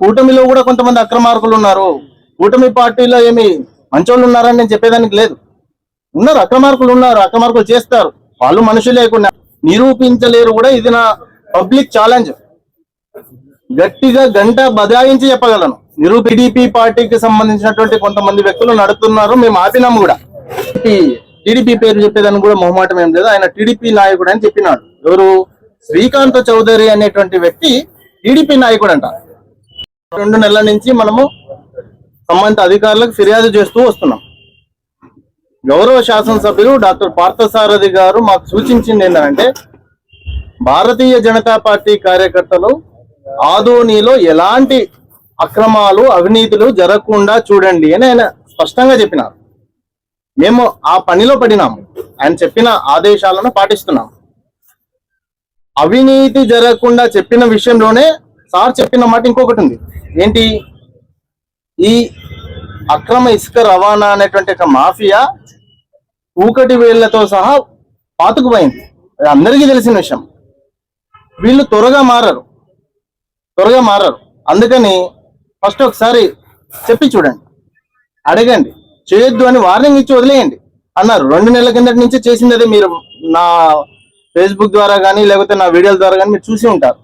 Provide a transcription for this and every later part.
కూటమిలో కూడా కొంతమంది అక్రమార్కులు ఉన్నారు. కూటమి పార్టీలో ఏమి మంచోళ్ళు ఉన్నారని నేను చెప్పేదానికి లేదు. ఉన్నారు, అక్రమార్కులు ఉన్నారు, అక్రమార్కులు చేస్తారు. వాళ్ళు మనుషులు లేకుండా నిరూపించలేరు కూడా. ఇది నా పబ్లిక్ ఛాలెంజ్. గట్టిగా గంట బదాయించి చెప్పగలను. టీడీపీ పార్టీకి సంబంధించినటువంటి కొంతమంది వ్యక్తులు నడుపుతున్నారు, మేము ఆపినాము కూడా. టీడీపీ పేరు చెప్పేదానికి కూడా మొహమాటం ఏం లేదు. ఆయన టీడీపీ నాయకుడు అని చెప్పినాడు. ఎవరు? శ్రీకాంత్ చౌదరి అనేటువంటి వ్యక్తి టీడీపీ నాయకుడు అంట. 2 నెలల నుంచి మనము సంబంధిత అధికారులకు ఫిర్యాదు చేస్తూ వస్తున్నాం. గౌరవ శాసనసభ్యులు డాక్టర్ పార్థసారథి గారు మాకు సూచించింది ఏంటంటే, భారతీయ జనతా పార్టీ కార్యకర్తలు ఆదోనిలో ఎలాంటి అక్రమాలు అవినీతులు జరగకుండా చూడండి అని ఆయన స్పష్టంగా చెప్పినారు. మేము ఆ పనిలో పడినాము. ఆయన చెప్పిన ఆదేశాలను పాటిస్తున్నాం. అవినీతి జరగకుండా చెప్పిన విషయంలోనే సార్ చెప్పిన మాట ఇంకొకటి ఉంది. ఏంటి? ఈ అక్రమ ఇసుక రవాణా అనేటువంటి ఒక మాఫియా ఊకటి వేళ్లతో సహా పాతుకుపోయింది. అందరికీ తెలిసిన విషయం. వీళ్ళు త్వరగా మారరు. అందుకని ఫస్ట్ ఒకసారి చెప్పి చూడండి, అడగండి, చేయొద్దు అని వార్నింగ్ ఇచ్చి వదిలేయండి అన్నారు. 2 నెలల కిందటి నుంచి చేసింది అదే. మీరు నా ఫేస్బుక్ ద్వారా కానీ లేకపోతే నా వీడియోల ద్వారా కానీ మీరు చూసి ఉంటారు.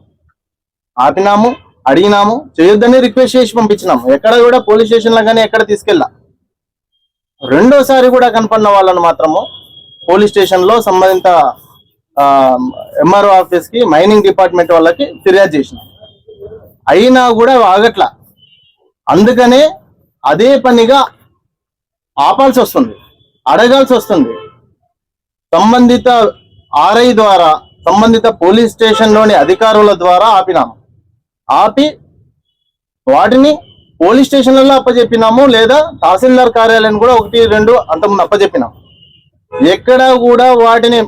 ఆపినాము, అడిగినాము, చేయొద్దని రిక్వెస్ట్ చేసి పంపించినాము. ఎక్కడ కూడా పోలీస్ స్టేషన్లో కానీ ఎక్కడ తీసుకెళ్ళా. రెండోసారి కూడా కనపడిన వాళ్ళను మాత్రము పోలీస్ స్టేషన్లో సంబంధిత ఎంఆర్ఓ ఆఫీస్కి మైనింగ్ డిపార్ట్మెంట్ వాళ్ళకి ఫిర్యాదు చేసినాం. అయినా కూడా ఆగట్లా. అందుకనే అదే పనిగా ఆపాల్సి వస్తుంది, అడగాల్సి వస్తుంది. సంబంధిత ఆర్ఐ ద్వారా, సంబంధిత పోలీస్ స్టేషన్లోని అధికారుల ద్వారా ఆపినాము. ఆపి వాటిని పోలీస్ స్టేషన్లలో అప్పచెప్పినాము, లేదా తహసీల్దార్ కార్యాలయం కూడా 1-2 అంతకుముందు అప్పచెప్పినాము. ఎక్కడా కూడా వాటిని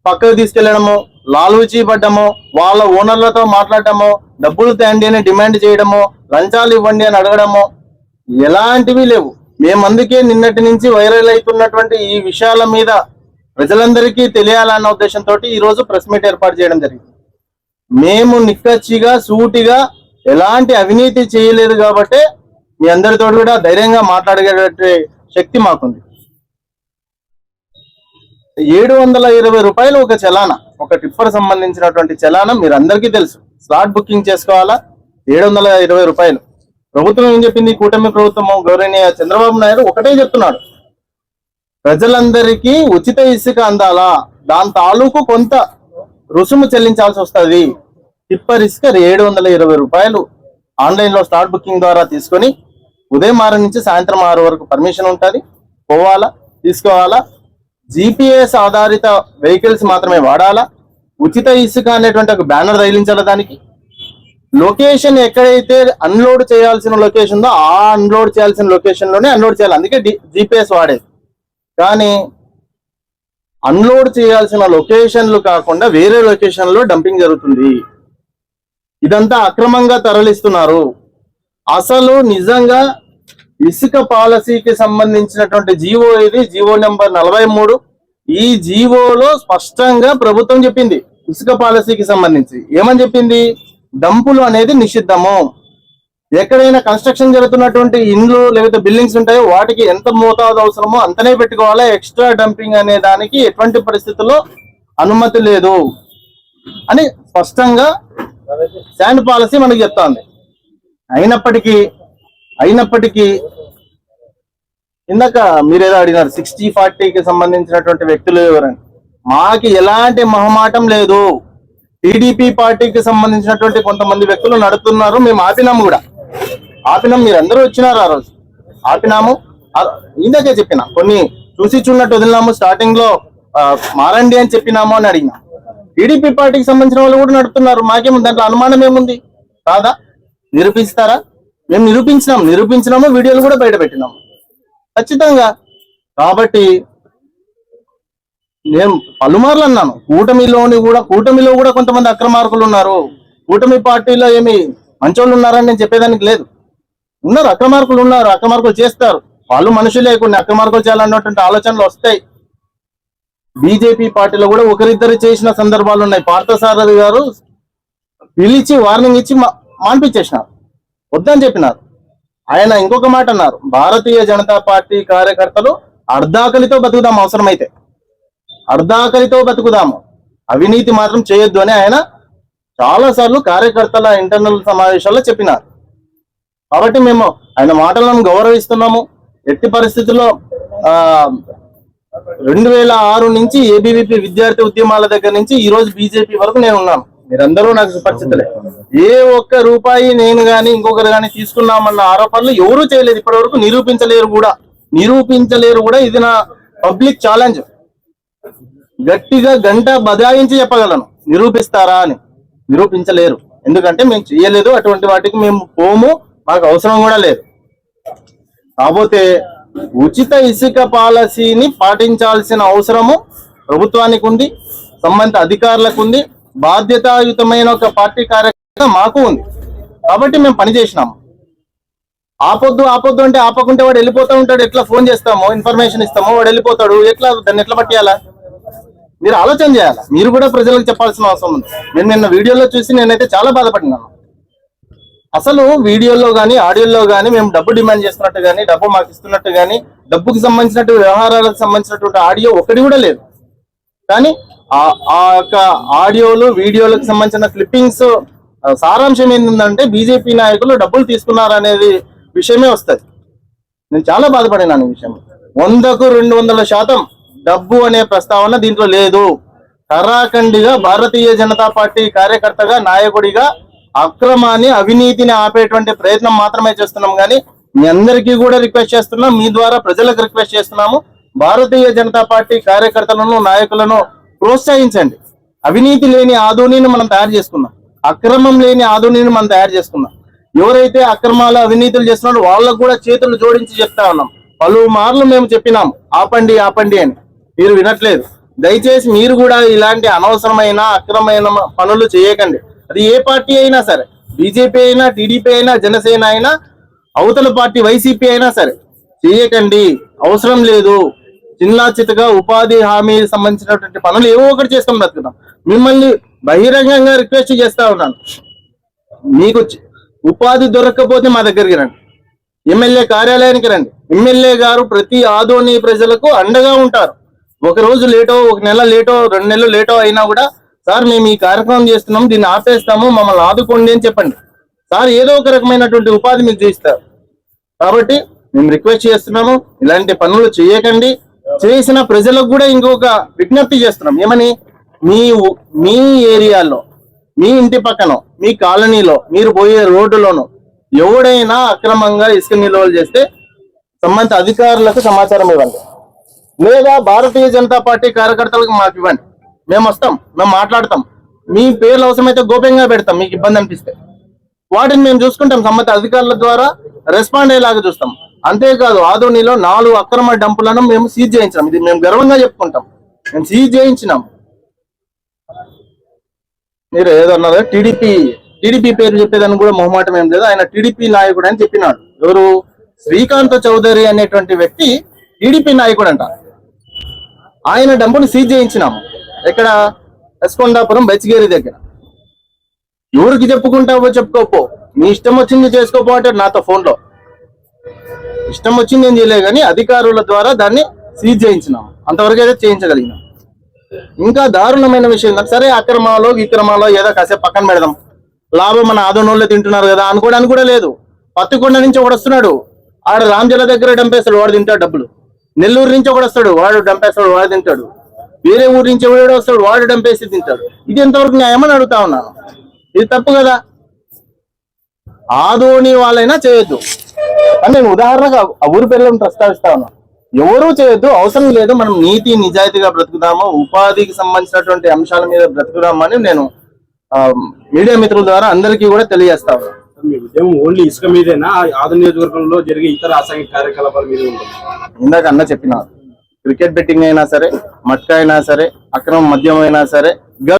పక్కకు తీసుకెళ్లడము, లాలూచీ పడ్డము, వాళ్ళ ఓనర్లతో మాట్లాడటము, డబ్బులు తేండి అని డిమాండ్ చేయడము, లంచాలు ఇవ్వండి అని అడగడము ఎలాంటివి లేవు. మేము అందుకే నిన్నటి నుంచి వైరల్ అవుతున్నటువంటి ఈ విషయాల మీద ప్రజలందరికీ తెలియాలన్న ఉద్దేశంతో ఈరోజు ప్రెస్ మీట్ ఏర్పాటు చేయడం జరిగింది. మేము నిక్కచ్చిగా సూటిగా ఎలాంటి అవినీతి చేయలేదు కాబట్టి మీ అందరితో కూడా ధైర్యంగా మాట్లాడే శక్తి మాకుంది. 720 రూపాయలు ఒక చలానా, ఒక టిప్పర్ సంబంధించినటువంటి చలానా మీరు అందరికీ తెలుసు. స్లాట్ బుకింగ్ చేసుకోవాలా, 720 రూపాయలు. ప్రభుత్వం ఏం చెప్పింది? కూటమి ప్రభుత్వము, గౌరవనీయ చంద్రబాబు నాయుడు ఒకటే చెప్తున్నాడు, ప్రజలందరికీ ఉచిత ఇసుక అందాలా, దాని తాలూకు కొంత రుసుము చెల్లించాల్సి వస్తుంది. టిప్పర్ ఇసుక 720 రూపాయలు ఆన్లైన్లో స్లాట్ బుకింగ్ ద్వారా తీసుకొని ఉదయం 6 నుంచి సాయంత్రం 6 వరకు పర్మిషన్ ఉంటుంది. పోవాలా, తీసుకోవాలా. GPS ఆధారిత వెహికల్స్ మాత్రమే వాడాలా. ఉచిత ఇసుక అనేటువంటి ఒక బ్యానర్ తగిలించాలి. దానికి లొకేషన్ ఎక్కడైతే అన్లోడ్ చేయాల్సిన లొకేషన్ ఉందో ఆ అన్లోడ్ చేయాల్సిన లొకేషన్ లోనే అన్లోడ్ చేయాలి. అందుకే GPS వాడేది. కానీ అన్లోడ్ చేయాల్సిన లొకేషన్లు కాకుండా వేరే లొకేషన్ లో డంపింగ్ జరుగుతుంది. ఇదంతా అక్రమంగా తరలిస్తున్నారు. అసలు నిజంగా ఇసుక పాలసీకి సంబంధించినటువంటి జీవో ఇది, జీవో నెంబర్ 43. ఈ జీవోలో స్పష్టంగా ప్రభుత్వం చెప్పింది ఇసుక పాలసీకి సంబంధించి. ఏమని చెప్పింది? డంపులు అనేది నిషిద్ధము. ఎక్కడైనా కన్స్ట్రక్షన్ జరుగుతున్నటువంటి ఇండ్లు లేకపోతే బిల్డింగ్స్ ఉంటాయో వాటికి ఎంత మోతాదు అవసరమో అంతనే పెట్టుకోవాలా. ఎక్స్ట్రా డంపింగ్ అనే దానికి ఎటువంటి పరిస్థితుల్లో అనుమతి లేదు అని స్పష్టంగా శాండ్ పాలసీ మనకు చెప్తోంది. అయినప్పటికీ ఇందాక మీరేదో అడిగినారు 60-40కి సంబంధించినటువంటి వ్యక్తులు ఎవరని. మాకి ఎలాంటి మొహమాటం లేదు. టీడీపీ పార్టీకి సంబంధించినటువంటి కొంతమంది వ్యక్తులు నడుపుతున్నారు, మేము ఆపినాము కూడా. మీరు అందరూ వచ్చినారు ఆ రోజు. ఆపినాము. ఇందాకే చెప్పినా, కొన్ని చూసి చూడనట్టు వదిలినాము. స్టార్టింగ్ లో మారండి అని చెప్పినాము అని అడిగినా. టీడీపీ పార్టీకి సంబంధించిన వాళ్ళు కూడా నడుపుతున్నారు. మాకేమో దాంట్లో అనుమానం ఏముంది? కాదా? నిరూపిస్తారా? మేము నిరూపించినాము, వీడియోలు కూడా బయట పెట్టినాము ఖచ్చితంగా. కాబట్టి నేను పలుమార్లు అన్నాను, కూటమిలో కూడా కొంతమంది అక్రమార్కులు ఉన్నారు. కూటమి పార్టీలో ఏమి మంచోళ్ళు ఉన్నారని నేను చెప్పేదానికి లేదు. ఉన్నారు, అక్రమార్కులు చేస్తారు. వాళ్ళు మనుషులే. కొన్ని అక్రమార్కులు చేయాలన్నటువంటి ఆలోచనలు వస్తాయి. బీజేపీ పార్టీలో కూడా ఒకరిద్దరు చేసిన సందర్భాలు ఉన్నాయి. పార్థసారథి గారు పిలిచి వార్నింగ్ ఇచ్చి మాన్పించేసినారు, వద్దని చెప్పినారు. ఆయన ఇంకొక మాట అన్నారు, భారతీయ జనతా పార్టీ కార్యకర్తలు అర్ధాకలితో బతుకుదాం, అవసరమైతే అర్ధాకలితో బతుకుదాము, అవినీతి మాత్రం చేయొద్దు అని ఆయన చాలా సార్లు కార్యకర్తల ఇంటర్నల్ సమావేశాల్లో చెప్పినారు. కాబట్టి మేము ఆయన మాటలను గౌరవిస్తున్నాము. ఎట్టి పరిస్థితుల్లో 2006 నుంచి ఏబీవీపీ విద్యార్థి ఉద్యమాల దగ్గర నుంచి ఈ రోజు బీజేపీ వరకు నేను ఉన్నాను. మీరందరూ నాకు సుపరిచితులే. ఏ ఒక్క రూపాయి నేను గాని ఇంకొకరు గాని తీసుకున్నామన్న ఆరోపణలు ఎవరూ చేయలేదు, ఇప్పటి వరకు నిరూపించలేరు కూడా. ఇది నా పబ్లిక్ ఛాలెంజ్. గట్టిగా గంట బదాయించి చెప్పగలను, నిరూపిస్తారా అని. నిరూపించలేరు, ఎందుకంటే మేము చేయలేదు, అటువంటి వాటికి మేము పోము, మాకు అవసరం కూడా లేదు. కాకపోతే ఉచిత ఇసుక పాలసీని పాటించాల్సిన అవసరము ప్రభుత్వానికి ఉంది, సంబంధిత అధికారులకు ఉంది, బాధ్యతాయుతమైన ఒక పార్టీ కార్యకర్త మాకు ఉంది. కాబట్టి మేము పనిచేసినాము. ఆపొద్దు అంటే ఆపకుంటే వాడు వెళ్ళిపోతూ ఉంటాడు. ఎట్లా ఫోన్ చేస్తామో, ఇన్ఫర్మేషన్ ఇస్తామో, వాడు వెళ్ళిపోతాడు. దాన్ని ఎట్లా పట్టియాలా? మీరు ఆలోచన చేయాలా. మీరు కూడా ప్రజలకు చెప్పాల్సిన అవసరం ఉంది. నేను నిన్న వీడియోలో చూసి నేనైతే చాలా బాధపడినాను. అసలు వీడియోలో కానీ ఆడియోలో కానీ మేము డబ్బు డిమాండ్ చేస్తున్నట్టు కానీ, డబ్బు మాకు ఇస్తున్నట్టు కానీ, డబ్బుకి సంబంధించినట్టు వ్యవహారాలకు సంబంధించినటువంటి ఆడియో ఒకటి కూడా లేదు. కానీ ఆ యొక్క ఆడియోలు వీడియోలకు సంబంధించిన క్లిప్పింగ్స్ సారాంశం ఏంటంటే బీజేపీ నాయకులు డబ్బులు తీసుకున్నారు అనేది విషయమే వస్తుంది. నేను చాలా బాధపడినాను ఈ విషయం. 100కు 200% డబ్బు అనే ప్రస్తావన దీంట్లో లేదు. కరాఖండిగా భారతీయ జనతా పార్టీ కార్యకర్తగా, నాయకుడిగా అక్రమాన్ని, అవినీతిని ఆపేటువంటి ప్రయత్నం మాత్రమే చేస్తున్నాం. కానీ మీ అందరికీ కూడా రిక్వెస్ట్ చేస్తున్నాం, మీ ద్వారా ప్రజలకు రిక్వెస్ట్ చేస్తున్నాము, భారతీయ జనతా పార్టీ కార్యకర్తలను, నాయకులను ప్రోత్సహించండి. అవినీతి లేని ఆధునిని మనం తయారు చేసుకున్నాం, అక్రమం లేని ఆధునిని మనం తయారు చేసుకున్నాం. ఎవరైతే అక్రమాలు, అవినీతులు చేస్తున్నారో వాళ్ళకు కూడా చేతులు జోడించి చెప్తా ఉన్నాం. పలుమార్లు మేము చెప్పినాం ఆపండి అని, మీరు వినట్లేదు. దయచేసి మీరు కూడా ఇలాంటి అనవసరమైన అక్రమమైన పనులు చేయకండి. అది ఏ పార్టీ అయినా సరే, బీజేపీ అయినా, టీడీపీ అయినా, జనసేన అయినా, అవతల పార్టీ వైసీపీ అయినా సరే చేయకండి, అవసరం లేదు. చిన్నా చితగా ఉపాధి హామీ సంబంధించినటువంటి పనులు ఏవో ఒకటి చేసుకొని బతుకుతాం. మిమ్మల్ని బహిరంగంగా రిక్వెస్ట్ చేస్తా ఉన్నాను, మీకు ఉపాధి దొరకకపోతే మా దగ్గరికి రండి, ఎమ్మెల్యే కార్యాలయానికి రండి. ఎమ్మెల్యే గారు ప్రతి ఆదోని ప్రజలకు అండగా ఉంటారు. ఒక రోజు లేటో, ఒక నెల లేటో, 2 నెలలు లేటో అయినా కూడా, సార్ మేము ఈ కార్యక్రమం చేస్తున్నాం, దీన్ని ఆపేస్తాము, మమ్మల్ని ఆదుకోండి అని చెప్పండి. సార్ ఏదో ఒక రకమైనటువంటి ఉపాధి మీకు చేస్తారు. కాబట్టి మేము రిక్వెస్ట్ చేస్తున్నాము, ఇలాంటి పనులు చేయకండి. చేసిన ప్రజలకు కూడా ఇంకొక విజ్ఞప్తి చేస్తున్నాం. ఏమని? మీ ఏరియాలో, మీ ఇంటి పక్కన, మీ కాలనీలో, మీరు పోయే రోడ్డులోనూ ఎవడైనా అక్రమంగా ఇసుక నిల్వలు చేస్తే సంబంధిత అధికారులకు సమాచారం ఇవ్వండి, లేదా భారతీయ జనతా పార్టీ కార్యకర్తలకు మాకు ఇవ్వండి. మేము వస్తాం, మేము మాట్లాడతాం, మీ పేర్లు అవసరమైతే గోప్యంగా పెడతాం. మీకు ఇబ్బంది అనిపిస్తే వాటిని మేము చూసుకుంటాం, సంబంధిత అధికారుల ద్వారా రెస్పాండ్ అయ్యేలాగా చూస్తాం. అంతేకాదు, ఆదోనిలో 4 అక్రమ డంపులను మేము సీజ్ చేయించాం. ఇది మేము గర్వంగా చెప్పుకుంటాం, మేము సీజ్ చేయించినాం. మీరు ఏదో అన్నారు, టీడీపీ పేరు చెప్పేదాన్ని కూడా మొహమాటం ఏం లేదు. ఆయన టీడీపీ నాయకుడు అని చెప్పినాడు. ఎవరు? శ్రీకాంత్ చౌదరి అనేటువంటి వ్యక్తి టీడీపీ నాయకుడు అంట. ఆయన డంపుని సీజ్ చేయించినాము. ఎక్కడ? ఎస్కొండాపురం బెచ్చగేరి దగ్గర. ఎవరికి చెప్పుకుంటావో చెప్పుకోపో, నీ ఇష్టం వచ్చింది చేసుకోపో అంటే నాతో ఫోన్లో. ఇష్టం వచ్చింది ఏం చేయలేదు, కానీ అధికారుల ద్వారా దాన్ని సీజ్ చేయించినాము. అంతవరకు అయితే చేయించగలిగినాం. ఇంకా దారుణమైన విషయం, సరే అక్రమాలో విక్రమాలో ఏదో కాసేపు పక్కన పెడదాం, లాభం మన ఆదోనోళ్ళే తింటున్నారు కదా అనుకోవడానికి కూడా లేదు. పత్తికొండ నుంచి ఒకడు వస్తున్నాడు, ఆడు రాంజల దగ్గర డంపేస్తాడు, వాడు తింటాడు డబ్బులు. నెల్లూరు నుంచి ఒకడు వస్తాడు, వాడు డంపేస్తాడు, వాడు తింటాడు. వేరే ఊరి నుంచి ఎవడో వస్తాడు, వాడు డంపేసి తింటాడు. ఇది ఎంతవరకు న్యాయమని అడుగుతా ఉన్నాను. ఇది తప్పు కదా. ఆదోని వాళ్ళైనా చేయొద్దు అని నేను ఉదాహరణగా ఆ ఊరి పేర్లను ప్రస్తావిస్తా ఉన్నాను. ఎవరూ చేయొద్దు, అవసరం లేదు. మనం నీతి నిజాయితీగా బ్రతుకుదాము, ఉపాధికి సంబంధించినటువంటి అంశాల మీద బ్రతుకుదామని నేను మీడియా మిత్రుల ద్వారా అందరికీ కూడా తెలియజేస్తా ఉన్నాను. మీ ఉద్యమం ఓన్లీ ఇసుక మీదేనా? ఆదోని నియోజకవర్గంలో జరిగే ఇతర అసాంఘిక కార్యకలాపాల మీద ఉంటుంది? ఇందాక అన్న చెప్పిన క్రికెట్ బెట్టింగ్ అయినా సరే, మట్కా అయినా సరే, అక్రమ మద్యం అయినా సరే,